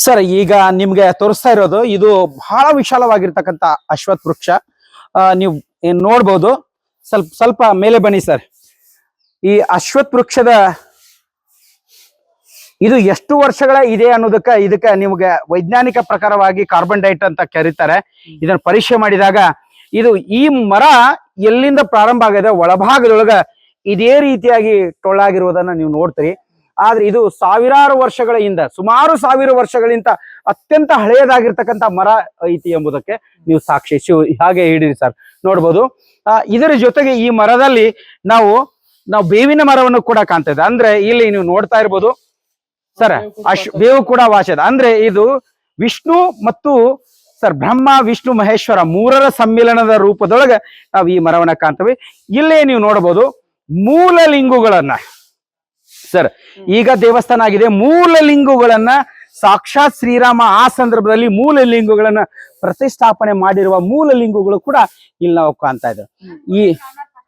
Sir ಈಗ ನಿಮ್ಗೆ ತೋರಿಸ್ತಾ ಇರೋದು ಇದು ಬಹಳ ವಿಶಾಲವಾಗಿರ್ತಕ್ಕಂಥ ಅಶ್ವತ್ಥ ವೃಕ್ಷ. ನೀವು ನೋಡ್ಬೋದು. ಸ್ವಲ್ಪ ಸ್ವಲ್ಪ ಮೇಲೆ ಬನ್ನಿ ಸರ್. ಈ ಅಶ್ವತ್ಥ ವೃಕ್ಷದ ಇದು ಎಷ್ಟು ವರ್ಷಗಳ ಇದೆ ಅನ್ನೋದಕ್ಕೆ ಇದಕ್ಕೆ ನಿಮ್ಗೆ ವೈಜ್ಞಾನಿಕ ಪ್ರಕಾರವಾಗಿ ಕಾರ್ಬನ್ ಡೈಟ್ ಅಂತ ಕರೀತಾರೆ. ಇದನ್ನ ಪರೀಕ್ಷೆ ಮಾಡಿದಾಗ ಇದು ಈ ಮರ ಎಲ್ಲಿಂದ ಪ್ರಾರಂಭ ಆಗಿದೆ ಒಳಭಾಗದೊಳಗ ಇದೇ ರೀತಿಯಾಗಿ ಟೊಳ್ಳಾಗಿರುವುದನ್ನ ನೀವು ನೋಡ್ತೀರಿ. ಆದ್ರೆ ಇದು ಸಾವಿರಾರು ವರ್ಷಗಳ ಹಿಂದ, ಸುಮಾರು 1000 ವರ್ಷಗಳಿಂದ ಅತ್ಯಂತ ಹಳೆಯದಾಗಿರ್ತಕ್ಕಂಥ ಮರ ಐತಿ ಎಂಬುದಕ್ಕೆ ನೀವು ಸಾಕ್ಷಿ. ಹಾಗೆ ಹಿಡಿರಿ ಸರ್, ನೋಡ್ಬೋದು. ಇದರ ಜೊತೆಗೆ ಈ ಮರದಲ್ಲಿ ನಾವು ಬೇವಿನ ಮರವನ್ನು ಕೂಡ ಕಾಣ್ತಾ ಇದೆ. ಅಂದ್ರೆ ಇಲ್ಲಿ ನೀವು ನೋಡ್ತಾ ಇರ್ಬೋದು ಸರ್, ಬೇವು ಕೂಡ ವಾಸದ. ಅಂದ್ರೆ ಇದು ವಿಷ್ಣು ಮತ್ತು ಸರ್ ಬ್ರಹ್ಮ ವಿಷ್ಣು ಮಹೇಶ್ವರ ಮೂರರ ಸಮ್ಮಿಲನದ ರೂಪದೊಳಗೆ ನಾವು ಈ ಮರವನ್ನ ಕಾಣ್ತೇವೆ. ಇಲ್ಲೇ ನೀವು ನೋಡಬಹುದು ಮೂಲ ಲಿಂಗುಗಳನ್ನ. ಸರ್ ಈಗ ದೇವಸ್ಥಾನ ಆಗಿದೆ, ಮೂಲ ಲಿಂಗುಗಳನ್ನ ಸಾಕ್ಷಾತ್ ಶ್ರೀರಾಮ ಆ ಸಂದರ್ಭದಲ್ಲಿ ಮೂಲ ಲಿಂಗುಗಳನ್ನ ಪ್ರತಿಷ್ಠಾಪನೆ ಮಾಡಿರುವ ಮೂಲ ಲಿಂಗುಗಳು ಕೂಡ ಇಲ್ಲಿ ನಾವು ಕಾಣ್ತಾ ಇದ್ದೇವೆ. ಈ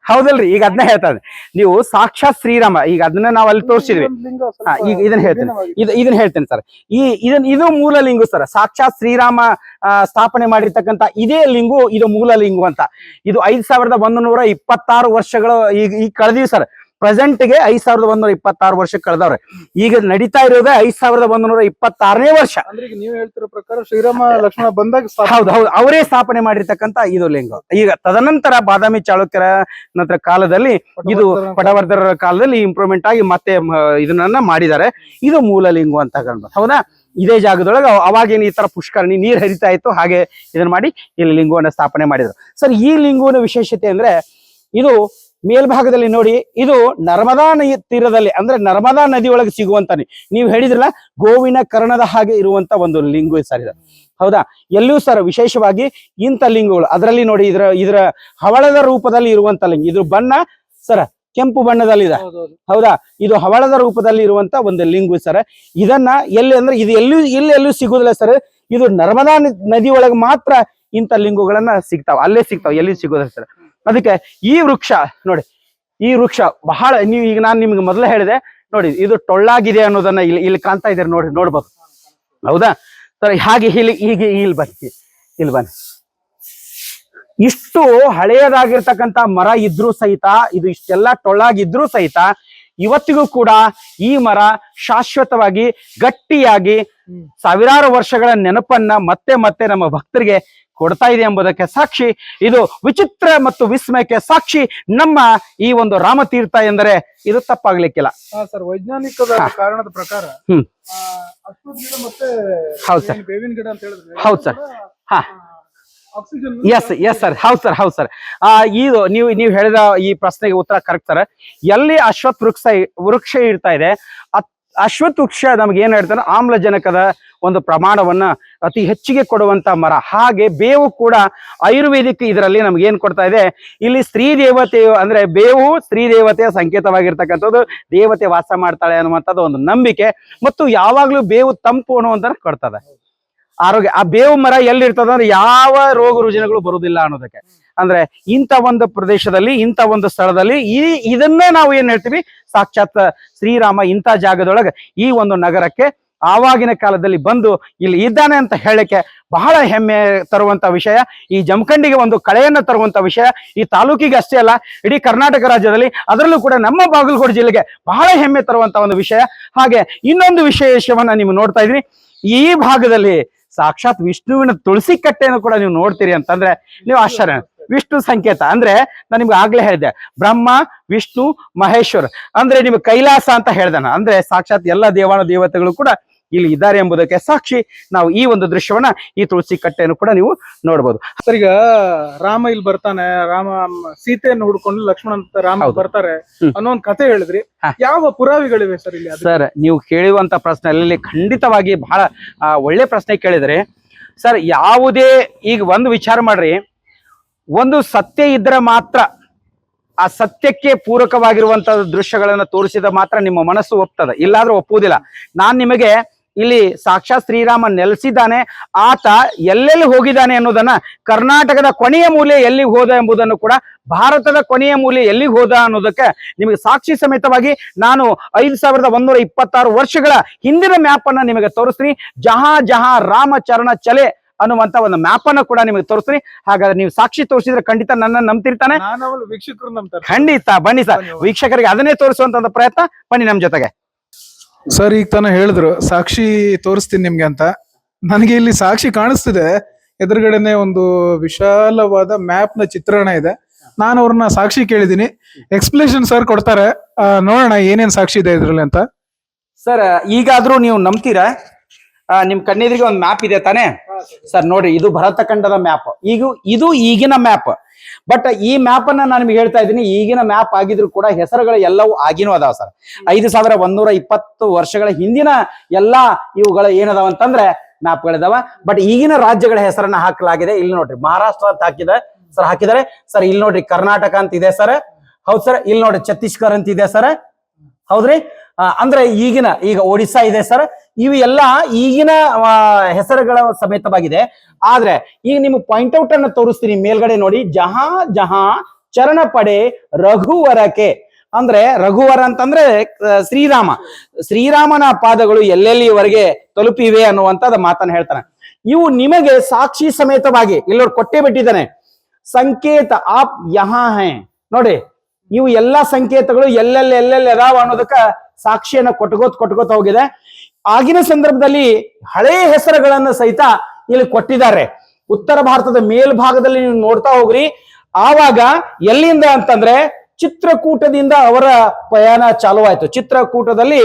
ಹೌದಲ್ರಿ, ಈಗ ಅದನ್ನ ಹೇಳ್ತಾ ಇದ್ದೆ. ನೀವು ಸಾಕ್ಷಾತ್ ಶ್ರೀರಾಮ, ಈಗ ಅದನ್ನ ನಾವು ಅಲ್ಲಿ ತೋರಿಸಿದ್ವಿ. ಈಗ ಇದನ್ನ ಹೇಳ್ತೇನೆ ಸರ್. ಇದು ಮೂಲ ಲಿಂಗು ಸರ್. ಸಾಕ್ಷಾತ್ ಶ್ರೀರಾಮ ಸ್ಥಾಪನೆ ಮಾಡಿರ್ತಕ್ಕಂಥ ಇದೇ ಲಿಂಗು, ಇದು ಮೂಲ ಲಿಂಗು ಅಂತ. ಇದು 5126 ವರ್ಷಗಳು ಈಗ ಕಳೆದಿವಿ ಸರ್. ಪ್ರೆಸೆಂಟ್ಗೆ 5126 ವರ್ಷ ಕಳೆದವ್ರೆ. ಈಗ ನಡೀತಾ ಇರೋದೇ 5126ನೇ ವರ್ಷ. ನೀವು ಹೇಳ್ತಿರೋ ಪ್ರಕಾರ ಶ್ರೀರಾಮ ಲಕ್ಷ್ಮಣ ಬಂದಾಗ ಹೌದು, ಅವರೇ ಸ್ಥಾಪನೆ ಮಾಡಿರ್ತಕ್ಕಂಥ ಇದು ಲಿಂಗ. ಈಗ ತದನಂತರ ಬಾದಾಮಿ ಚಾಳುಕ್ಯರ ನಂತರ ಕಾಲದಲ್ಲಿ, ಇದು ಪಟವರ್ಧರ ಕಾಲದಲ್ಲಿ ಇಂಪ್ರೂವ್ಮೆಂಟ್ ಆಗಿ ಮತ್ತೆ ಇದನ್ನ ಮಾಡಿದ್ದಾರೆ. ಇದು ಮೂಲ ಲಿಂಗು ಅಂತ ಹೇಳ್ಬೋದು. ಹೌದಾ? ಇದೇ ಜಾಗದೊಳಗೆ ಅವಾಗೇನು ಈ ತರ ಪುಷ್ಕರಣಿ ನೀರ್ ಹರಿತಾ ಇತ್ತು, ಹಾಗೆ ಇದನ್ನ ಮಾಡಿ ಇಲ್ಲಿ ಲಿಂಗವನ್ನ ಸ್ಥಾಪನೆ ಮಾಡಿದ್ರು. ಸರ್ ಈ ಲಿಂಗುವಿನ ವಿಶೇಷತೆ ಅಂದ್ರೆ ಇದು ಮೇಲ್ಭಾಗದಲ್ಲಿ ನೋಡಿ, ಇದು ನರ್ಮದಾ ತೀರದಲ್ಲಿ ಅಂದ್ರೆ ನರ್ಮದಾ ನದಿ ಒಳಗೆ ಸಿಗುವಂತ, ನೀವು ಹೇಳಿದ್ರಲ್ಲ ಗೋವಿನ ಕರ್ಣದ ಹಾಗೆ ಇರುವಂತ ಒಂದು ಲಿಂಗು ಸರ್ ಇದು. ಹೌದಾ? ಎಲ್ಲೂ ಸರ್ ವಿಶೇಷವಾಗಿ ಇಂಥ ಲಿಂಗುಗಳು, ಅದರಲ್ಲಿ ನೋಡಿ ಇದರ ಹವಳದ ರೂಪದಲ್ಲಿ ಇರುವಂತ ಲಿಂಗ. ಇದ್ರ ಬಣ್ಣ ಸರ್ ಕೆಂಪು ಬಣ್ಣದಲ್ಲಿದೆ. ಹೌದಾ? ಇದು ಹವಳದ ರೂಪದಲ್ಲಿ ಇರುವಂತ ಒಂದು ಲಿಂಗು ಸರ್. ಇದನ್ನ ಎಲ್ಲಿ ಅಂದ್ರೆ ಇದು ಎಲ್ಲೂ ಸಿಗುದಿಲ್ಲ ಸರ್. ಇದು ನರ್ಮದಾ ನದಿ ಒಳಗೆ ಮಾತ್ರ ಇಂಥ ಲಿಂಗುಗಳನ್ನ ಸಿಗ್ತಾವ, ಅಲ್ಲೇ ಸಿಗ್ತಾವ, ಎಲ್ಲಿ ಸಿಗೋದಿಲ್ಲ ಸರ್. ಅದಕ್ಕೆ ಈ ವೃಕ್ಷ ನೋಡಿ, ಈ ವೃಕ್ಷ ಬಹಳ, ನೀವು ಈಗ ನಾನು ನಿಮ್ಗೆ ಮೊದಲೇ ಹೇಳಿದೆ ನೋಡಿ, ಇದು ಟೊಳ್ಳಾಗಿದೆ ಅನ್ನೋದನ್ನ ಇಲ್ಲಿ ಕಾಣ್ತಾ ಇದ್ದಾರೆ ನೋಡ್ಬೋದು. ಹೌದಾ ಸರ್? ಹಾಗೆ ಇಲ್ಲಿ ಬನ್ನಿ. ಇಷ್ಟು ಹಳೆಯದಾಗಿರ್ತಕ್ಕಂಥ ಮರ ಇದ್ರೂ ಸಹಿತ, ಇದು ಇಷ್ಟೆಲ್ಲ ಟೊಳ್ಳಾಗಿದ್ರೂ ಸಹಿತ ಇವತ್ತಿಗೂ ಕೂಡ ಈ ಮರ ಶಾಶ್ವತವಾಗಿ ಗಟ್ಟಿಯಾಗಿ ಸಾವಿರಾರು ವರ್ಷಗಳ ನೆನಪನ್ನ ಮತ್ತೆ ಮತ್ತೆ ನಮ್ಮ ಭಕ್ತರಿಗೆ ಕೊಡ್ತಾ ಇದೆ ಎಂಬುದಕ್ಕೆ ಸಾಕ್ಷಿ. ಇದು ವಿಚಿತ್ರ ಮತ್ತು ವಿಸ್ಮಯಕ್ಕೆ ಸಾಕ್ಷಿ ನಮ್ಮ ಈ ಒಂದು ರಾಮತೀರ್ಥ ಎಂದರೆ ಇದು ತಪ್ಪಾಗ್ಲಿಕ್ಕಿಲ್ಲ. ಸರ್, ವೈಜ್ಞಾನಿಕ ಕಾರಣದ ಪ್ರಕಾರ ಅಶ್ವತ್ಥ ಗಿಡ ಮತ್ತೆ ಹೌದು ಸರ್, ಬೇವಿನ ಗಿಡ ಅಂತ ಹೇಳಿದ್ರೆ ಹೌದು ಸರ್. ಹಾ, ಎಸ್ ಸರ್, ಹೌದು ಸರ್. ಇದು ನೀವು ಹೇಳಿದ ಈ ಪ್ರಶ್ನೆಗೆ ಉತ್ತರ ಕರೆಕ್ಟ್ ಸರ್. ಎಲ್ಲಿ ಅಶ್ವತ್ಥ ವೃಕ್ಷ ಇರ್ತಾ ಇದೆ, ಅಶ್ವತ್ಥ ವೃಕ್ಷ ನಮ್ಗೆ ಏನ್ ಹೇಳ್ತಾರೆ, ಆಮ್ಲಜನಕದ ಒಂದು ಪ್ರಮಾಣವನ್ನ ಅತಿ ಹೆಚ್ಚಿಗೆ ಕೊಡುವಂತ ಮರ. ಹಾಗೆ ಬೇವು ಕೂಡ ಆಯುರ್ವೇದಿಕ್ ಇದರಲ್ಲಿ ನಮ್ಗೆ ಏನ್ ಕೊಡ್ತಾ ಇದೆ, ಇಲ್ಲಿ ಸ್ತ್ರೀ ದೇವತೆಯು ಅಂದ್ರೆ ಬೇವು ಸ್ತ್ರೀ ದೇವತೆಯ ಸಂಕೇತವಾಗಿರ್ತಕ್ಕಂಥದ್ದು, ದೇವತೆ ವಾಸ ಮಾಡ್ತಾಳೆ ಅನ್ನುವಂಥದ್ದು ಒಂದು ನಂಬಿಕೆ. ಮತ್ತು ಯಾವಾಗ್ಲೂ ಬೇವು ತಂಪು ಅನ್ನುವಂತ ಕೊಡ್ತದೆ ಆರೋಗ್ಯ. ಆ ಬೇವು ಮರ ಎಲ್ಲಿರ್ತದ ಅಂದ್ರೆ ಯಾವ ರೋಗ ರುಜಿನಗಳು ಬರುವುದಿಲ್ಲ ಅನ್ನೋದಕ್ಕೆ. ಅಂದ್ರೆ ಇಂಥ ಒಂದು ಪ್ರದೇಶದಲ್ಲಿ, ಇಂಥ ಒಂದು ಸ್ಥಳದಲ್ಲಿ ಇದನ್ನೇ ನಾವು ಏನ್ ಹೇಳ್ತೀವಿ, ಸಾಕ್ಷಾತ್ ಶ್ರೀರಾಮ ಇಂಥ ಜಾಗದೊಳಗೆ ಈ ಒಂದು ನಗರಕ್ಕೆ ಆವಾಗಿನ ಕಾಲದಲ್ಲಿ ಬಂದು ಇಲ್ಲಿ ಇದ್ದಾನೆ ಅಂತ ಹೇಳಕ್ಕೆ ಬಹಳ ಹೆಮ್ಮೆ ತರುವಂತ ವಿಷಯ. ಈ ಜಮಖಂಡಿಗೆ ಒಂದು ಕಳೆಯನ್ನ ತರುವಂತ ವಿಷಯ. ಈ ತಾಲೂಕಿಗೆ ಅಷ್ಟೇ ಅಲ್ಲ, ಇಡೀ ಕರ್ನಾಟಕ ರಾಜ್ಯದಲ್ಲಿ, ಅದರಲ್ಲೂ ಕೂಡ ನಮ್ಮ ಬಾಗಲಕೋಟೆ ಜಿಲ್ಲೆಗೆ ಬಹಳ ಹೆಮ್ಮೆ ತರುವಂತ ಒಂದು ವಿಷಯ. ಹಾಗೆ ಇನ್ನೊಂದು ವಿಶೇಷವನ್ನ ನೀವು ನೋಡ್ತಾ ಇದ್ರಿ, ಈ ಭಾಗದಲ್ಲಿ ಸಾಕ್ಷಾತ್ ವಿಷ್ಣುವಿನ ತುಳಸಿ ಕಟ್ಟೆಯನ್ನು ಕೂಡ ನೀವು ನೋಡ್ತೀರಿ ಅಂತಂದ್ರೆ ನೀವು ಆಶ್ಚರ್ಯ. ವಿಷ್ಣು ಸಂಕೇತ ಅಂದ್ರೆ ನಾನು ನಿಮ್ಗೆ ಆಗ್ಲೇ ಹೇಳಿದೆ, ಬ್ರಹ್ಮ ವಿಷ್ಣು ಮಹೇಶ್ವರ ಅಂದ್ರೆ ನಿಮ್ಗೆ ಕೈಲಾಸ ಅಂತ ಹೇಳ್ದಾನ. ಅಂದ್ರೆ ಸಾಕ್ಷಾತ್ ಎಲ್ಲ ದೇವತೆಗಳು ಕೂಡ ಇಲ್ಲಿ ಇದ್ದಾರೆ ಎಂಬುದಕ್ಕೆ ಸಾಕ್ಷಿ. ನಾವು ಈ ಒಂದು ದೃಶ್ಯವನ್ನ, ಈ ತುಳಸಿ ಕಟ್ಟೆಯನ್ನು ಕೂಡ ನೀವು ನೋಡ್ಬೋದು ಸರ್. ಈಗ ರಾಮ ಇಲ್ಲಿ ಬರ್ತಾನೆ, ರಾಮ ಸೀತೆಯನ್ನು ಹುಡ್ಕೊಂಡು ಲಕ್ಷ್ಮಣ ರಾಮ ಬರ್ತಾರೆ ಅನ್ನೋ ಒಂದು ಕಥೆ ಹೇಳಿದ್ರಿ. ಯಾವ ಪುರಾವೆಗಳಿವೆ ಸರ್ ಇಲ್ಲಿ? ಸರ್, ನೀವು ಕೇಳುವಂತ ಪ್ರಶ್ನೆ ಖಂಡಿತವಾಗಿ ಬಹಳ ಒಳ್ಳೆ ಪ್ರಶ್ನೆ ಕೇಳಿದ್ರಿ ಸರ್. ಯಾವುದೇ ಈಗ ಒಂದು ವಿಚಾರ ಮಾಡ್ರಿ, ಒಂದು ಸತ್ಯ ಇದ್ರೆ ಮಾತ್ರ, ಆ ಸತ್ಯಕ್ಕೆ ಪೂರಕವಾಗಿರುವಂತಹ ದೃಶ್ಯಗಳನ್ನ ತೋರಿಸಿದ ಮಾತ್ರ ನಿಮ್ಮ ಮನಸ್ಸು ಒಪ್ತದ, ಇಲ್ಲಾದ್ರೂ ಒಪ್ಪುವುದಿಲ್ಲ. ನಾನ್ ನಿಮಗೆ ಇಲ್ಲಿ ಸಾಕ್ಷಾತ್ ಶ್ರೀರಾಮ ನೆಲೆಸಿದ್ದಾನೆ, ಆತ ಎಲ್ಲೆಲ್ಲಿ ಹೋಗಿದ್ದಾನೆ ಅನ್ನೋದನ್ನ, ಕರ್ನಾಟಕದ ಕೊನೆಯ ಮೂಲೆ ಎಲ್ಲಿಗೆ ಹೋದ ಎಂಬುದನ್ನು ಕೂಡ, ಭಾರತದ ಕೊನೆಯ ಮೂಲೆ ಎಲ್ಲಿಗೆ ಹೋದ ಅನ್ನೋದಕ್ಕೆ ನಿಮಗೆ ಸಾಕ್ಷಿ ಸಮೇತವಾಗಿ ನಾನು 5126 ವರ್ಷಗಳ ಹಿಂದಿನ ಮ್ಯಾಪ್ ಅನ್ನ ನಿಮಗೆ ತೋರಿಸ್ತೀನಿ. ಜಹಾ ರಾಮ ಚರಣ ಚಲೆ ಅನ್ನುವಂತ ಒಂದು ಮ್ಯಾಪ್ ಅನ್ನ ಕೂಡ ನಿಮಗೆ ತೋರಿಸ್ತೀನಿ. ಹಾಗಾದ್ರೆ ನೀವು ಸಾಕ್ಷಿ ತೋರಿಸಿದ್ರೆ ಖಂಡಿತ ನನ್ನ ನಂಬ್ತಿರ್ತಾನೆ. ವೀಕ್ಷಕರು ನಂಬ್ತಾರೆ. ಖಂಡಿತ ಬನ್ನಿ ಸರ್, ವೀಕ್ಷಕರಿಗೆ ಅದನ್ನೇ ತೋರಿಸುವಂತ ಪ್ರಯತ್ನ, ಬನ್ನಿ ನಮ್ ಜೊತೆಗೆ. ಸರ್ ಈಗ ತಾನೇ ಹೇಳಿದ್ರು ಸಾಕ್ಷಿ ತೋರಿಸ್ತೀನಿ ನಿಮ್ಗೆ ಅಂತ. ನನಗೆ ಇಲ್ಲಿ ಸಾಕ್ಷಿ ಕಾಣಿಸ್ತಿದೆ, ಎದುರುಗಡೆನೆ ಒಂದು ವಿಶಾಲವಾದ ಮ್ಯಾಪ್ ನ ಚಿತ್ರಣ ಇದೆ. ನಾನು ಅವ್ರನ್ನ ಸಾಕ್ಷಿ ಕೇಳಿದೀನಿ, ಎಕ್ಸ್ಪ್ಲೇಷನ್ ಸರ್ ಕೊಡ್ತಾರೆ. ನೋಡೋಣ ಏನೇನ್ ಸಾಕ್ಷಿ ಇದೆ ಇದ್ರಲ್ಲಿ ಅಂತ. ಸರ್ ಈಗಾದ್ರೂ ನೀವು ನಂಬ್ತೀರಾ? ನಿಮ್ ಕಣ್ಣೆದುರಿಗೆ ಒಂದು ಮ್ಯಾಪ್ ಇದೆ ತಾನೇ ಸರ್? ನೋಡಿ, ಇದು ಭರತ ಖಂಡದ ಮ್ಯಾಪ್. ಇದು ಈಗಿನ ಮ್ಯಾಪ್. ಬಟ್ ಈ ಮ್ಯಾಪ್ ಅನ್ನ ನಾನು ನಿಮ್ಗೆ ಹೇಳ್ತಾ ಇದ್ದೀನಿ, ಈಗಿನ ಮ್ಯಾಪ್ ಆಗಿದ್ರು ಕೂಡ ಹೆಸರುಗಳು ಎಲ್ಲವೂ ಆಗಿನೂ ಅದಾವ ಸರ್. 5120 ವರ್ಷಗಳ ಹಿಂದಿನ ಎಲ್ಲಾ ಇವುಗಳ ಏನದಾವ ಅಂತಂದ್ರೆ ಮ್ಯಾಪ್ಗಳಿದಾವ. ಬಟ್ ಈಗಿನ ರಾಜ್ಯಗಳ ಹೆಸರನ್ನ ಹಾಕಲಾಗಿದೆ. ಇಲ್ಲಿ ನೋಡ್ರಿ, ಮಹಾರಾಷ್ಟ್ರ ಅಂತ ಹಾಕಿದ್ದಾರೆ ಸರ್. ಇಲ್ಲಿ ನೋಡ್ರಿ, ಕರ್ನಾಟಕ ಅಂತ ಇದೆ ಸರ್. ಹೌದ್ ಸರ್. ಇಲ್ಲಿ ನೋಡ್ರಿ, ಛತ್ತೀಸ್ಗಢ ಅಂತ ಇದೆ ಸರ್. ಹೌದ್ರಿ. ಅಂದ್ರೆ ಈಗ ಒಡಿಸ್ಸಾ ಇದೆ ಸರ್. ಇವು ಎಲ್ಲ ಈಗಿನ ಹೆಸರುಗಳ ಸಮೇತವಾಗಿದೆ. ಆದ್ರೆ ಈಗ ನಿಮ್ಮ ಪಾಯಿಂಟ್ ಔಟ್ ಅನ್ನು ತೋರಿಸ್ತೀನಿ. ಮೇಲ್ಗಡೆ ನೋಡಿ, ಜಹಾ ಚರಣ ಪಡೆ ರಘುವರಕ್ಕೆ. ಅಂದ್ರೆ ರಘುವರ ಅಂತಂದ್ರೆ ಶ್ರೀರಾಮನ ಪಾದಗಳು ಎಲ್ಲೆಲ್ಲಿವರೆಗೆ ತಲುಪಿವೆ ಅನ್ನುವಂತದ ಮಾತನ್ನ ಹೇಳ್ತಾನೆ. ಇವು ನಿಮಗೆ ಸಾಕ್ಷಿ ಸಮೇತವಾಗಿ ಇಲ್ಲೋಡ್ ಕೊಟ್ಟೆ ಬಿಟ್ಟಿದ್ದಾನೆ. ಸಂಕೇತ ಆಪ್ ಯಹಾ ಹೈ ನೋಡಿ, ಇವು ಎಲ್ಲಾ ಸಂಕೇತಗಳು ಎಲ್ಲೆಲ್ಲಿ ಅದಾವ ಅನ್ನೋದಕ್ಕ ಸಾಕ್ಷಿಯನ್ನ ಕೊಟ್ಕೋತ ಹೋಗಿದೆ. ಆಗಿನ ಸಂದರ್ಭದಲ್ಲಿ ಹಳೆಯ ಹೆಸರುಗಳನ್ನ ಸಹಿತ ಇಲ್ಲಿ ಕೊಟ್ಟಿದ್ದಾರೆ. ಉತ್ತರ ಭಾರತದ ಮೇಲ್ಭಾಗದಲ್ಲಿ ನೀವು ನೋಡ್ತಾ ಹೋಗ್ರಿ. ಆವಾಗ ಎಲ್ಲಿಂದ ಅಂತಂದ್ರೆ ಚಿತ್ರಕೂಟದಿಂದ ಅವರ ಪ್ರಯಾಣ ಚಾಲುವಾಯ್ತು. ಚಿತ್ರಕೂಟದಲ್ಲಿ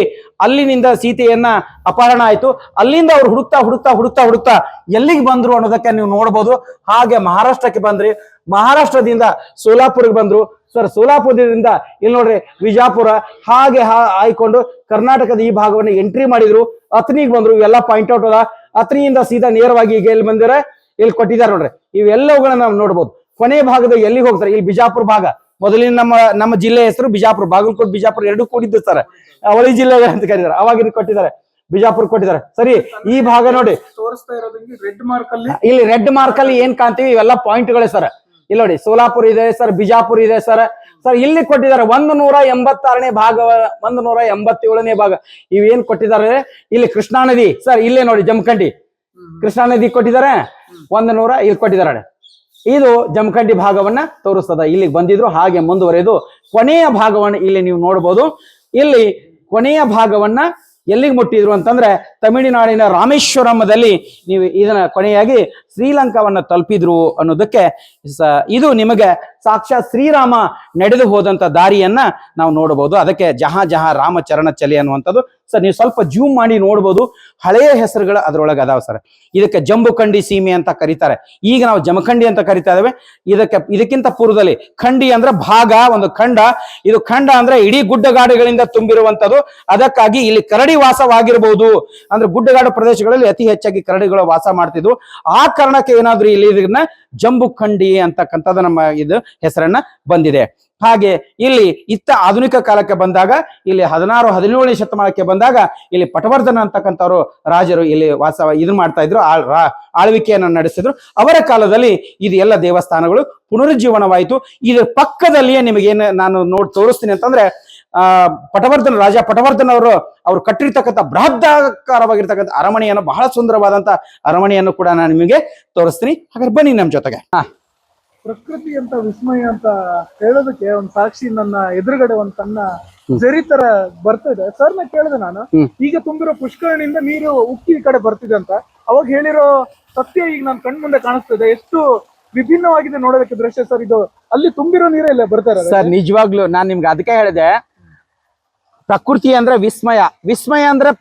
ಅಲ್ಲಿನಿಂದ ಸೀತೆಯನ್ನ ಅಪಹರಣ ಆಯ್ತು. ಅಲ್ಲಿಂದ ಅವ್ರು ಹುಡುಕ್ತಾ ಎಲ್ಲಿಗೆ ಬಂದ್ರು ಅನ್ನೋದಕ್ಕೆ ನೀವು ನೋಡ್ಬೋದು. ಹಾಗೆ ಮಹಾರಾಷ್ಟ್ರಕ್ಕೆ ಬಂದ್ರಿ, ಮಹಾರಾಷ್ಟ್ರದಿಂದ ಸೋಲಾಪುರ್ಗೆ ಬಂದ್ರು ಸರ್. ಸೋಲಾಪುರದಿಂದ ಇಲ್ಲಿ ನೋಡ್ರಿ ವಿಜಾಪುರ, ಹಾಗೆ ಆಯ್ಕೊಂಡು ಕರ್ನಾಟಕದ ಈ ಭಾಗವನ್ನು ಎಂಟ್ರಿ ಮಾಡಿದ್ರು. ಅಥಣಿಗೆ ಬಂದ್ರು. ಇವೆಲ್ಲ ಪಾಯಿಂಟ್ ಔಟ್ ಅದ. ಅಥಣಿಯಿಂದ ಸೀದಾ ನೇರವಾಗಿ ಈಗ ಎಲ್ಲಿ ಬಂದಿರ ಇಲ್ಲಿ ಕೊಟ್ಟಿದ್ದಾರೆ ನೋಡ್ರಿ. ಇವೆಲ್ಲವುಗಳನ್ನ ನಾವು ನೋಡ್ಬೋದು. ಕೊನೆ ಭಾಗದ ಎಲ್ಲಿಗೆ ಹೋಗ್ತಾರೆ? ಇಲ್ಲಿ ಬಿಜಾಪುರ ಭಾಗ. ಮೊದಲಿನ ನಮ್ಮ ಜಿಲ್ಲೆ ಹೆಸರು ಬಿಜಾಪುರ, ಬಾಗಲಕೋಟೆ ಬಿಜಾಪುರ ಎರಡು ಕೂಡಿದ್ದು ಸರ್. ಅವಳಿ ಜಿಲ್ಲೆ ಅಂತ ಕರೀತಾರೆ. ಅವಾಗ ಕೊಟ್ಟಿದ್ದಾರೆ, ಬಿಜಾಪುರ ಕೊಟ್ಟಿದ್ದಾರೆ. ಸರಿ, ಈ ಭಾಗ ನೋಡಿ, ಇಲ್ಲಿ ರೆಡ್ ಮಾರ್ಕ್ ಅಲ್ಲಿ ಏನ್ ಕಾಣ್ತೀವಿ ಇವೆಲ್ಲ ಪಾಯಿಂಟ್ಗಳೇ ಸರ್. ಇಲ್ಲಿ ನೋಡಿ, ಸೋಲಾಪುರ ಇದೆ ಸರ್, ಬಿಜಾಪುರ ಇದೆ ಸರ್. ಇಲ್ಲಿ ಕೊಟ್ಟಿದ್ದಾರೆ 186ನೇ ಭಾಗ, 187ನೇ ಭಾಗ. ಇವೇನ್ ಕೊಟ್ಟಿದ್ದಾರೆ? ಇಲ್ಲಿ ಕೃಷ್ಣಾ ನದಿ ಸರ್. ಇಲ್ಲೇ ನೋಡಿ, ಜಮಖಂಡಿ ಕೃಷ್ಣಾ ನದಿ ಕೊಟ್ಟಿದ್ದಾರೆ. 100 ಇಲ್ಲಿ ಕೊಟ್ಟಿದ್ದಾರೆ. ಇದು ಜಮಖಂಡಿ ಭಾಗವನ್ನ ತೋರಿಸ್ತದ. ಇಲ್ಲಿಗೆ ಬಂದಿದ್ರು, ಹಾಗೆ ಮುಂದುವರೆದು ಕೊನೆಯ ಭಾಗವನ್ನ ಇಲ್ಲಿ ನೀವು ನೋಡ್ಬೋದು. ಇಲ್ಲಿ ಕೊನೆಯ ಭಾಗವನ್ನ ಎಲ್ಲಿಗೆ ಮುಟ್ಟಿದ್ರು ಅಂತಂದ್ರೆ ತಮಿಳುನಾಡಿನ ರಾಮೇಶ್ವರಮದಲ್ಲಿ ನೀವು ಇದನ್ನ ಕೊನೆಯಾಗಿ ಶ್ರೀಲಂಕಾವನ್ನ ತಲುಪಿದ್ರು ಅನ್ನೋದಕ್ಕೆ ಇದು ನಿಮಗೆ ಸಾಕ್ಷಾತ್ ಶ್ರೀರಾಮ ನಡೆದು ಹೋದಂತ ದಾರಿಯನ್ನ ನಾವು ನೋಡಬಹುದು. ಅದಕ್ಕೆ ಜಹಾ ರಾಮ ಚರಣ ಚಲಿ ಅನ್ನುವಂಥದ್ದು ಸರ್. ನೀವು ಸ್ವಲ್ಪ ಜೂಮ್ ಮಾಡಿ ನೋಡ್ಬೋದು. ಹಳೆಯ ಹೆಸರುಗಳು ಅದರೊಳಗೆ ಅದಾವ ಸರ್. ಇದಕ್ಕೆ ಜಂಬುಖಂಡಿ ಸೀಮೆ ಅಂತ ಕರೀತಾರೆ. ಈಗ ನಾವು ಜಮಖಂಡಿ ಅಂತ ಕರಿತಾ ಇದ್ದೇವೆ. ಇದಕ್ಕಿಂತ ಪೂರ್ವದಲ್ಲಿ ಖಂಡಿ ಅಂದ್ರೆ ಭಾಗ, ಒಂದು ಖಂಡ. ಇದು ಖಂಡ ಅಂದ್ರೆ ಇಡೀ ಗುಡ್ಡಗಾಡುಗಳಿಂದ ತುಂಬಿರುವಂತದ್ದು. ಅದಕ್ಕಾಗಿ ಇಲ್ಲಿ ಕರಡಿ ವಾಸವಾಗಿರಬಹುದು. ಅಂದ್ರೆ ಗುಡ್ಡಗಾಡು ಪ್ರದೇಶಗಳಲ್ಲಿ ಅತಿ ಹೆಚ್ಚಾಗಿ ಕರಡಿಗಳು ವಾಸ ಮಾಡ್ತಿದ್ವು. ಆ ಕಾರಣಕ್ಕೆ ಏನಾದ್ರೂ ಇಲ್ಲಿ ಇದನ್ನ ಜಂಬುಖಂಡಿ ಅಂತಕ್ಕಂಥದ್ದು ನಮ್ಮ ಇದು ಹೆಸರನ್ನ ಬಂದಿದೆ. ಹಾಗೆ ಇಲ್ಲಿ ಆಧುನಿಕ ಕಾಲಕ್ಕೆ ಬಂದಾಗ, ಇಲ್ಲಿ 16-17ನೇ ಶತಮಾನಕ್ಕೆ ಬಂದಾಗ ಇಲ್ಲಿ ಪಟವರ್ಧನ ಅಂತಕ್ಕಂಥವ್ರು ರಾಜರು ಇಲ್ಲಿ ಇದನ್ನ ಮಾಡ್ತಾ ಇದ್ರು, ಆಳ್ವಿಕೆಯನ್ನು ನಡೆಸಿದ್ರು. ಅವರ ಕಾಲದಲ್ಲಿ ಇದು ಎಲ್ಲ ದೇವಸ್ಥಾನಗಳು ಪುನರುಜ್ಜೀವನವಾಯಿತು. ಇದ್ರ ಪಕ್ಕದಲ್ಲಿಯೇ ನಿಮಗೇನು ನಾನು ತೋರಿಸ್ತೀನಿ ಅಂತಂದ್ರೆ, ರಾಜ ಪಟವರ್ಧನ ಅವರು ಕಟ್ಟಿರ್ತಕ್ಕಂಥ ಬೃಹದಾಕಾರವಾಗಿರ್ತಕ್ಕಂಥ ಅರಮನೆಯನ್ನು, ಬಹಳ ಸುಂದರವಾದಂತ ಅರಮನೆಯನ್ನು ಕೂಡ ನಾನು ನಿಮಗೆ ತೋರಿಸ್ತೀನಿ. ಹಾಗಾದ್ರೆ ಬನ್ನಿ ನಮ್ಮ ಜೊತೆಗೆ. ಪ್ರಕೃತಿ ಅಂತ ವಿಸ್ಮಯ ಅಂತ ಹೇಳೋದಕ್ಕೆ ಒಂದು ಸಾಕ್ಷಿ ನನ್ನ ಎದುರುಗಡೆ ಒಂದು ಸಣ್ಣ ಜರಿ ತರ ಬರ್ತಿದೆ. ಸರ್ನ ಕೇಳಿದೆ ನಾನು, ಈಗ ತುಂಬಿರೋ ಪುಷ್ಕರಣಿಯಿಂದ ನೀರು ಉಕ್ಕಿ ಈ ಕಡೆ ಬರ್ತಿದೆ ಅಂತ. ಅವಾಗ ಹೇಳಿರೋ ಸತ್ಯ ಈಗ ನನ್ನ ಕಣ್ ಮುಂದೆ ಕಾಣಿಸ್ತಿದೆ. ಎಷ್ಟು ವಿಭಿನ್ನವಾಗಿದೆ ನೋಡೋದಕ್ಕೆ ದೃಶ್ಯ ಸರ್. ಇದು ಅಲ್ಲಿ ತುಂಬಿರೋ ನೀರೇ ಇಲ್ಲ ಬರ್ತಾ ಇರೋದು ಸರ್. ನಿಜವಾಗ್ಲು ನಾನು ನಿಮ್ಗೆ ಅದಕ್ಕೆ ಹೇಳಿದೆ, ಪ್ರಕೃತಿ ಅಂದ್ರೆ ವಿಸ್ಮಯ ಅಂದ್ರೆ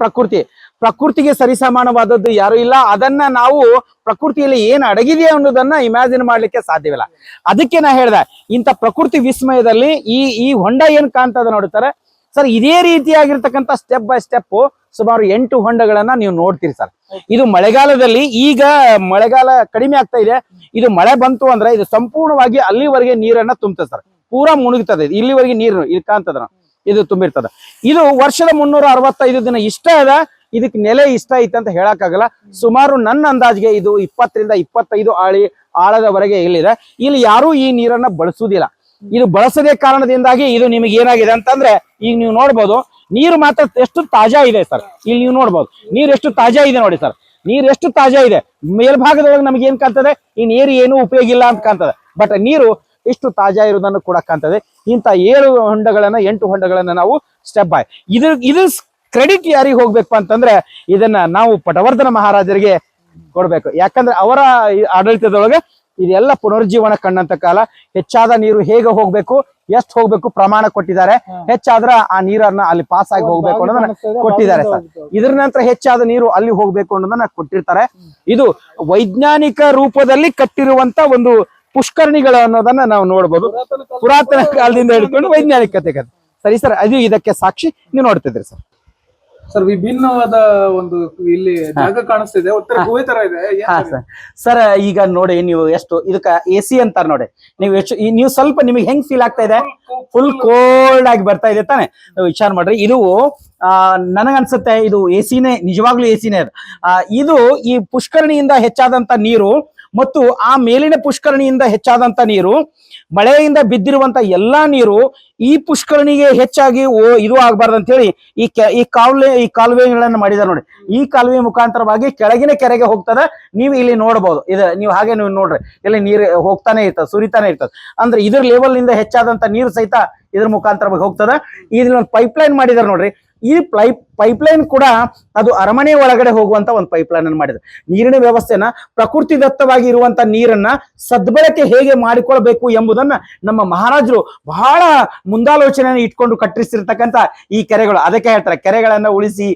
ಪ್ರಕೃತಿಗೆ ಸರಿಸಮಾನವಾದದ್ದು ಯಾರು ಇಲ್ಲ. ಅದನ್ನ ನಾವು ಪ್ರಕೃತಿಯಲ್ಲಿ ಏನ್ ಅಡಗಿದೆ ಅನ್ನೋದನ್ನ ಇಮ್ಯಾಜಿನ್ ಮಾಡ್ಲಿಕ್ಕೆ ಸಾಧ್ಯವಿಲ್ಲ. ಅದಕ್ಕೆ ನಾ ಹೇಳ್ದೆ, ಇಂಥ ಪ್ರಕೃತಿ ವಿಸ್ಮಯದಲ್ಲಿ ಈ ಹೊಂಡ ಏನ್ ಕಾಣ್ತದ ನೋಡ್ತಾರೆ ಸರ್. ಇದೇ ರೀತಿಯಾಗಿರ್ತಕ್ಕಂಥ ಸ್ಟೆಪ್ ಬೈ ಸ್ಟೆಪ್ ಸುಮಾರು 8 ಹೊಂಡಗಳನ್ನ ನೀವು ನೋಡ್ತೀರಿ ಸರ್. ಇದು ಮಳೆಗಾಲದಲ್ಲಿ, ಈಗ ಮಳೆಗಾಲ ಕಡಿಮೆ ಆಗ್ತಾ ಇದೆ. ಇದು ಮಳೆ ಬಂತು ಅಂದ್ರೆ ಇದು ಸಂಪೂರ್ಣವಾಗಿ ಅಲ್ಲಿವರೆಗೆ ನೀರನ್ನ ತುಂಬುತ್ತೆ ಸರ್. ಪೂರಾ ಮುಳುಗ್ತದೆ. ಇಲ್ಲಿವರೆಗೆ ನೀರು ಇದು ಕಾಣ್ತದ, ಇದು ತುಂಬಿರ್ತದ. ಇದು ವರ್ಷದ 365 ದಿನ ಇಷ್ಟ ಅದ. ಇದಕ್ಕೆ ನೆಲೆ ಇಷ್ಟ ಐತೆ ಅಂತ ಹೇಳಕ್ಕಾಗಲ್ಲ. ಸುಮಾರು ನನ್ನ ಅಂದಾಜಿಗೆ ಇದು 20 ರಿಂದ 25 ಆಳದವರೆಗೆ ಇಲ್ಲಿದೆ. ಇಲ್ಲಿ ಯಾರೂ ಈ ನೀರನ್ನ ಬಳಸುವುದಿಲ್ಲ. ಇದು ಬಳಸದೇ ಕಾರಣದಿಂದಾಗಿ ಇದು ನಿಮಗೆ ಏನಾಗಿದೆ ಅಂತಂದ್ರೆ ಈಗ ನೀವು ನೋಡ್ಬೋದು ನೀರು ಮಾತ್ರ ಎಷ್ಟು ತಾಜಾ ಇದೆ ಸರ್. ಇಲ್ಲಿ ನೀವು ನೋಡ್ಬೋದು ನೀರು ಎಷ್ಟು ತಾಜಾ ಇದೆ ನೋಡಿ ಸರ್. ನೀರು ಎಷ್ಟು ತಾಜಾ ಇದೆ. ಮೇಲ್ಭಾಗದೊಳಗೆ ನಮ್ಗೆ ಏನ್ ಕಾಣ್ತದೆ, ಈ ನೀರು ಏನು ಉಪಯೋಗ ಇಲ್ಲ ಅಂತ ಕಾಣ್ತದೆ. ಬಟ್ ನೀರು ಇಷ್ಟು ತಾಜಾ ಇರುವುದನ್ನು ಕೂಡ ಕಾಣ್ತದೆ. ಇಂಥ 8 ಹೊಂಡಗಳನ್ನ ನಾವು ಸ್ಟೆಪ್ ಬೈ ಇದು ಕ್ರೆಡಿಟ್ ಯಾರಿಗೆ ಹೋಗ್ಬೇಕು ಅಂತಂದ್ರೆ ಇದನ್ನ ನಾವು ಪಟವರ್ಧನ ಮಹಾರಾಜರಿಗೆ ಕೊಡ್ಬೇಕು. ಯಾಕಂದ್ರೆ ಅವರ ಆಡಳಿತದೊಳಗೆ ಇದೆಲ್ಲ ಪುನರುಜ್ಜೀವನ ಕಂಡಂತ ಕಾಲ. ಹೆಚ್ಚಾದ ನೀರು ಹೇಗೆ ಹೋಗ್ಬೇಕು, ಎಷ್ಟು ಹೋಗ್ಬೇಕು ಪ್ರಮಾಣ ಕೊಟ್ಟಿದ್ದಾರೆ. ಹೆಚ್ಚಾದ್ರ ಆ ನೀರನ್ನ ಅಲ್ಲಿ ಪಾಸ್ ಆಗಿ ಹೋಗ್ಬೇಕು ಅನ್ನೋದನ್ನ ಕೊಟ್ಟಿದ್ದಾರೆ ಸರ್. ಇದ್ರ ನಂತರ ಹೆಚ್ಚಾದ ನೀರು ಅಲ್ಲಿ ಹೋಗ್ಬೇಕು ಅನ್ನೋದನ್ನ ಕೊಟ್ಟಿರ್ತಾರೆ. ಇದು ವೈಜ್ಞಾನಿಕ ರೂಪದಲ್ಲಿ ಕಟ್ಟಿರುವಂತ ಒಂದು ಪುಷ್ಕರಣಿಗಳು ಅನ್ನೋದನ್ನ ನಾವು ನೋಡ್ಬೋದು. ಪುರಾತನ ಕಾಲದಿಂದ ಹಿಡ್ಕೊಂಡು ವೈಜ್ಞಾನಿಕತೆ ಸರಿ ಸರ್. ಅದು ಇದಕ್ಕೆ ಸಾಕ್ಷಿ ನೀವು ನೋಡ್ತಿದ್ರಿ ಸರ್. ಸರ್ ವಿಭಿನ್ನವಾದ ಒಂದು ಇಲ್ಲಿ ಜಾಗ ಕಾಣಿಸ್ತಿದೆ, ಒಂಥರ ಗುಹೆ ತರ ಇದೆ. ಸರ್ ಈಗ ನೋಡಿ ನೀವು ಎಷ್ಟು ಇದಕ್ಕ AC ಅಂತಾರ ನೋಡಿ. ನೀವು ಸ್ವಲ್ಪ ನಿಮಗೆ ಹೆಂಗ್ ಫೀಲ್ ಆಗ್ತಾ ಇದೆ, ಫುಲ್ ಕೋಲ್ಡ್ ಆಗಿ ಬರ್ತಾ ಇದೆ ತಾನೆ. ವಿಚಾರ ಮಾಡ್ರಿ, ಇದು ನನಗನ್ಸುತ್ತೆ ಇದು AC-ನೇ, ನಿಜವಾಗ್ಲೂ AC-ನೇ ಅದು. ಇದು ಈ ಪುಷ್ಕರಣಿಯಿಂದ ಹೆಚ್ಚಾದಂತ ನೀರು ಮತ್ತು ಆ ಮೇಲಿನ ಪುಷ್ಕರಣಿಯಿಂದ ಹೆಚ್ಚಾದಂತ ನೀರು, ಮಳೆಯಿಂದ ಬಿದ್ದಿರುವಂತ ಎಲ್ಲಾ ನೀರು ಈ ಪುಷ್ಕರಣಿಗೆ ಹೆಚ್ಚಾಗಿ ಇದು ಆಗ್ಬಾರ್ದು ಅಂತ ಹೇಳಿ ಈ ಕಾಲುವೆಗಳನ್ನ ಮಾಡಿದಾರೆ ನೋಡಿ. ಈ ಕಾಲುವೆ ಮುಖಾಂತರವಾಗಿ ಕೆಳಗಿನ ಕೆರೆಗೆ ಹೋಗ್ತದೆ. ನೀವು ಇಲ್ಲಿ ನೋಡಬಹುದು. ನೀವು ಹಾಗೆ ನೀವು ನೋಡ್ರಿ, ಇಲ್ಲಿ ನೀರು ಹೋಗ್ತಾನೆ ಇರ್ತದೆ, ಸುರಿತಾನೆ ಇರ್ತದೆ. ಅಂದ್ರೆ ಇದ್ರ ಲೆವೆಲ್ ನಿಂದ ಹೆಚ್ಚಾದಂತ ನೀರು ಸಹಿತ ಇದ್ರ ಮುಖಾಂತರವಾಗಿ ಹೋಗ್ತದೆ. ಇದ್ರಲ್ಲಿ ಒಂದು ಪೈಪ್ ಲೈನ್ ಮಾಡಿದಾರೆ ನೋಡ್ರಿ. ಈ ಪೈಪ್ಲೈನ್ ಕೂಡ ಅದು ಅರಮನೆ ಒಳಗಡೆ ಹೋಗುವಂತ ಒಂದು ಪೈಪ್ಲೈನ್ ಅನ್ನು ಮಾಡಿದೆ. ನೀರಿನ ವ್ಯವಸ್ಥೆನ ಪ್ರಕೃತಿ ದತ್ತವಾಗಿ ಇರುವಂತ ನೀರನ್ನ ಸದ್ಬಳಕೆ ಹೇಗೆ ಮಾಡಿಕೊಳ್ಬೇಕು ಎಂಬುದನ್ನ ನಮ್ಮ ಮಹಾರಾಜರು ಬಹಳ ಮುಂದಾಲೋಚನೆಯನ್ನು ಇಟ್ಕೊಂಡು ಕಟ್ಟಿಸಿರ್ತಕ್ಕಂಥ ಈ ಕೆರೆಗಳು. ಅದಕ್ಕೆ ಹೇಳ್ತಾರೆ ಕೆರೆಗಳನ್ನ ಉಳಿಸಿ.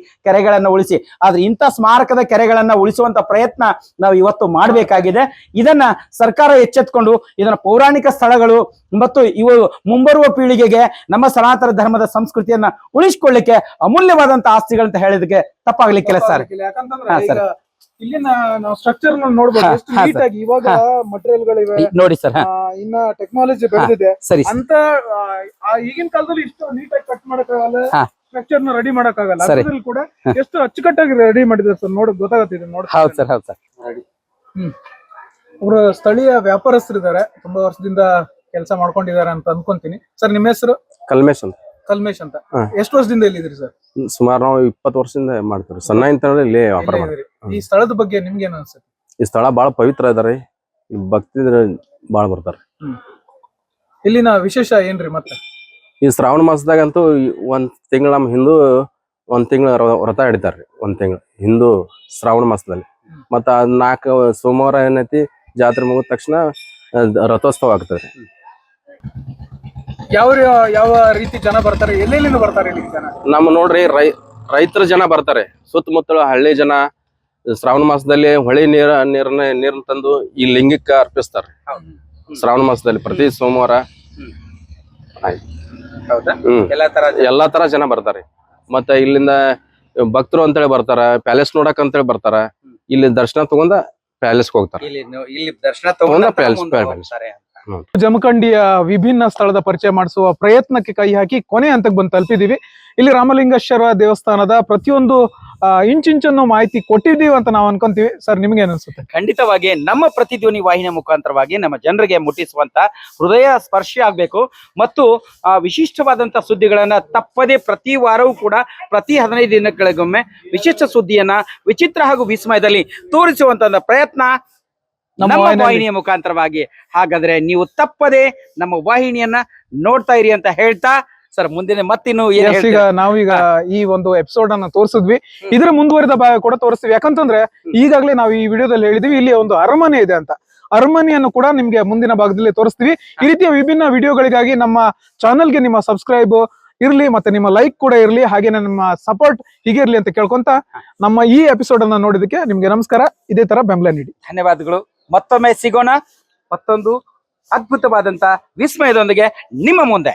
ಆದ್ರೆ ಇಂಥ ಸ್ಮಾರಕದ ಕೆರೆಗಳನ್ನ ಉಳಿಸುವಂತ ಪ್ರಯತ್ನ ನಾವು ಇವತ್ತು ಮಾಡಬೇಕಾಗಿದೆ. ಇದನ್ನ ಸರ್ಕಾರ ಎಚ್ಚೆತ್ಕೊಂಡು ಇದನ್ನ ಪೌರಾಣಿಕ ಸ್ಥಳಗಳು ಮತ್ತು ಇವು ಮುಂಬರುವ ಪೀಳಿಗೆಗೆ ನಮ್ಮ ಸನಾತನ ಧರ್ಮದ ಸಂಸ್ಕೃತಿಯನ್ನ ಉಳಿಸಿಕೊಳ್ಳಿಕ್ಕೆ ಅಮೂಲ್ಯವಾದಂತ ಆಸ್ತಿಗಳಂತ ಹೇಳಿದಕ್ಕೆ ತಪ್ಪಾಗ್ಲಿಕ್ಕಿಲ್ಲ ಸರ್. ಯಾಕಂತಂದ್ರೆ ಇಲ್ಲಿನ ನಾವು ಸ್ಟ್ರಕ್ಚರ್ ನೋಡ್ಬೋದು ಎಷ್ಟು ನೀಟ್ ಆಗಿ. ಇವಾಗ ಮಟೀರಿಯಲ್ ಗಳಿವೆ ನೋಡಿ ಸರ್. ಇನ್ನ ಟೆಕ್ನಾಲಜಿ ಬೆಳೆದಿದೆ ಸರಿ ಅಂತ. ಈಗಿನ ಕಾಲದಲ್ಲಿ ಇಷ್ಟು ನೀಟ್ ಆಗಿ ಕಟ್ ಮಾಡಕ್ಕಾಗಲ್ಲ, ಸ್ಟ್ರಕ್ಚರ್ ನ ರೆಡಿ ಮಾಡಕ್ಕಾಗಲ್ಲ. ಅದ್ರಲ್ಲಿ ಕೂಡ ಎಷ್ಟು ಅಚ್ಚುಕಟ್ಟಾಗಿ ರೆಡಿ ಮಾಡಿದ್ದಾರೆ ಸರ್. ನೋಡಕ್ ಗೊತ್ತಾಗತ್ತಿದೆ ನೋಡಿ. ಹೌದು ಸರ್, ಹೌದು ಸರ್. ಅವರು ಸ್ಥಳೀಯ ವ್ಯಾಪಾರಸ್ಥರಿದ್ದಾರೆ, ತುಂಬಾ ವರ್ಷದಿಂದ ಕೆಲಸ ಮಾಡ್ಕೊಂಡಿದ್ದಾರೆ ಅಂತ ಅನ್ಕೊಂತೀನಿ. ಸರ್ ನಿಮ್ಮ ಹೆಸರು? ಕಲ್ಮೇಶ್ ಅಂತ. ಎಷ್ಟು ವರ್ಷದಿಂದ ಇಲ್ಲಿದ್ರಿ ಸರ್? ಸುಮಾರು ನಾವು 20 ವರ್ಷದಿಂದ ಮಾಡ್ತೀವಿ. ಸಣ್ಣ ಇಂತಲ್ಲಿ ಇಲ್ಲಿ ವ್ಯಾಪಾರ ಮಾಡ್ತೀವಿ. ಈ ಸ್ಥಳದ ಬಗ್ಗೆ ನಿಮ್ಗೆ ಏನ್ ಅನ್ಸುತ್ತೆ? ಈ ಸ್ಥಳ ಬಹಳ ಪವಿತ್ರ ಇದಾರೆ, ಭಕ್ತಿ ಬಾಳ ಬರ್ತಾರೆ. ಇಲ್ಲಿನ ವಿಶೇಷ ಏನ್ರಿ? ಮತ್ತೆ ಈ ಶ್ರಾವಣ ಮಾಸದಾಗಂತೂ ಒಂದ್ ತಿಂಗಳ ನಮ್ಮ ಹಿಂದೂ ಒಂದ್ ತಿಂಗಳ ವ್ರತ ಹಿಡಿತಾರ್ರಿ. ಒಂದ್ ತಿಂಗಳ ಹಿಂದೂ ಶ್ರಾವಣ ಮಾಸದಲ್ಲಿ. ಮತ್ತ 4 ಸೋಮವಾರ ಏನೈತಿ ಜಾತ್ರೆ ಮುಗಿದ ತಕ್ಷಣ ರಥೋತ್ಸವ ಆಗ್ತದೆ. ಯಾವ ರೀತಿ ಜನ ಬರ್ತಾರೆ? ಎಲ್ಲೆಲ್ಲಿಂದ ಬರ್ತಾರೆ ಇಲ್ಲಿ ಜನ? ನಮ್ಮ ನೋಡ್ರಿ ರೈತರ ಜನ ಬರ್ತಾರೆ. ಸುತ್ತಮುತ್ತಲ ಹಳ್ಳಿ ಜನ ಶ್ರಾವಣ ಮಾಸದಲ್ಲಿ ಹೊಳಿ ನೀರನ್ನ ತಂದು ಈ ಲಿಂಗಕ್ಕೆ ಅರ್ಪಿಸ್ತಾರೆ. ಶ್ರಾವಣ ಮಾಸದಲ್ಲಿ ಪ್ರತಿ ಸೋಮವಾರ ಎಲ್ಲಾ ತರ ಜನ ಬರ್ತಾರೆ. ಮತ್ತೆ ಇಲ್ಲಿಂದ ಭಕ್ತರು ಅಂತೇಳಿ ಬರ್ತಾರ, ಪ್ಯಾಲೇಸ್ ನೋಡಕ್ ಅಂತೇಳಿ ಬರ್ತಾರ. ಇಲ್ಲಿ ದರ್ಶನ ತಗೊಂಡ ಪ್ಯಾಲೇಸ್ಗೆ ಹೋಗ್ತಾರೆ. ಜಮಖಂಡಿಯ ವಿಭಿನ್ನ ಸ್ಥಳದ ಪರಿಚಯ ಮಾಡಿಸುವ ಪ್ರಯತ್ನಕ್ಕೆ ಕೈ ಹಾಕಿ ಕೊನೆ ಹಂತಕ್ಕೆ ಬಂದು ತಲುಪಿದೀವಿ. ಇಲ್ಲಿ ರಾಮಲಿಂಗೇಶ್ವರ ದೇವಸ್ಥಾನದ ಪ್ರತಿಯೊಂದು ಇಂಚಿಂಚನ್ನು ಮಾಹಿತಿ ಕೊಟ್ಟಿದ್ದೀವಿ ಅಂತ ನಾವು ಅನ್ಕೊಂತೀವಿ. ಸರ್ ನಿಮ್ಗೆ ಅನಿಸುತ್ತೆ? ಖಂಡಿತವಾಗಿ ನಮ್ಮ ಪ್ರತಿಧ್ವನಿ ವಾಹಿನಿಯ ಮುಖಾಂತರವಾಗಿ ನಮ್ಮ ಜನರಿಗೆ ಮುಟ್ಟಿಸುವಂತ ಹೃದಯ ಸ್ಪರ್ಶಿ ಆಗ್ಬೇಕು ಮತ್ತು ವಿಶಿಷ್ಟವಾದಂತ ಸುದ್ದಿಗಳನ್ನ ತಪ್ಪದೆ ಪ್ರತಿ ವಾರವೂ ಕೂಡ ಪ್ರತಿ 15 ದಿನಗಳಿಗೊಮ್ಮೆ ವಿಶಿಷ್ಟ ಸುದ್ದಿಯನ್ನ ವಿಚಿತ್ರ ಹಾಗೂ ವಿಸ್ಮಯದಲ್ಲಿ ತೋರಿಸುವಂತ ಪ್ರಯತ್ನ ನಮ್ಮ ವಾಹಿನಿಯ ಮುಖಾಂತರವಾಗಿ. ಹಾಗಾದ್ರೆ ನೀವು ತಪ್ಪದೆ ನಮ್ಮ ವಾಹಿನಿಯನ್ನ ನೋಡ್ತಾ ಇರಿ ಅಂತ ಹೇಳ್ತಾ ಸರ್ ಮುಂದಿನ ಮತ್ತಿನ್ನು ಈಗ ನಾವೀಗ ಈ ಒಂದು ಎಪಿಸೋಡ್ ಅನ್ನ ತೋರಿಸಿದ್ವಿ. ಇದರ ಮುಂದುವರಿದ ಭಾಗ ಕೂಡ ತೋರಿಸ್ತೀವಿ. ಯಾಕಂತಂದ್ರೆ ಈಗಾಗಲೇ ನಾವು ಈ ವಿಡಿಯೋದಲ್ಲಿ ಹೇಳಿದ್ವಿ ಇಲ್ಲಿ ಒಂದು ಅರಮನೆ ಇದೆ ಅಂತ. ಅರಮನೆಯನ್ನು ಕೂಡ ನಿಮ್ಗೆ ಮುಂದಿನ ಭಾಗದಲ್ಲಿ ತೋರಿಸ್ತೀವಿ. ಈ ರೀತಿಯ ವಿಭಿನ್ನ ವಿಡಿಯೋಗಳಿಗಾಗಿ ನಮ್ಮ ಚಾನೆಲ್ಗೆ ನಿಮ್ಮ ಸಬ್ಸ್ಕ್ರೈಬ್ ಇರ್ಲಿ, ಮತ್ತೆ ನಿಮ್ಮ ಲೈಕ್ ಕೂಡ ಇರ್ಲಿ, ಹಾಗೇನೆ ನಿಮ್ಮ ಸಪೋರ್ಟ್ ಹೀಗೆ ಇರ್ಲಿ ಅಂತ ಕೇಳ್ಕೊಂತ ನಮ್ಮ ಈ ಎಪಿಸೋಡ್ ಅನ್ನ ನೋಡಿದಕ್ಕೆ ನಿಮ್ಗೆ ನಮಸ್ಕಾರ. ಇದೇ ತರ ಬೆಂಬಲ ನೀಡಿ. ಧನ್ಯವಾದಗಳು. ಮತ್ತೊಮ್ಮೆ ಸಿಗೋಣ ಮತ್ತೊಂದು ಅದ್ಭುತವಾದಂತ ವಿಸ್ಮಯದೊಂದಿಗೆ ನಿಮ್ಮ ಮುಂದೆ.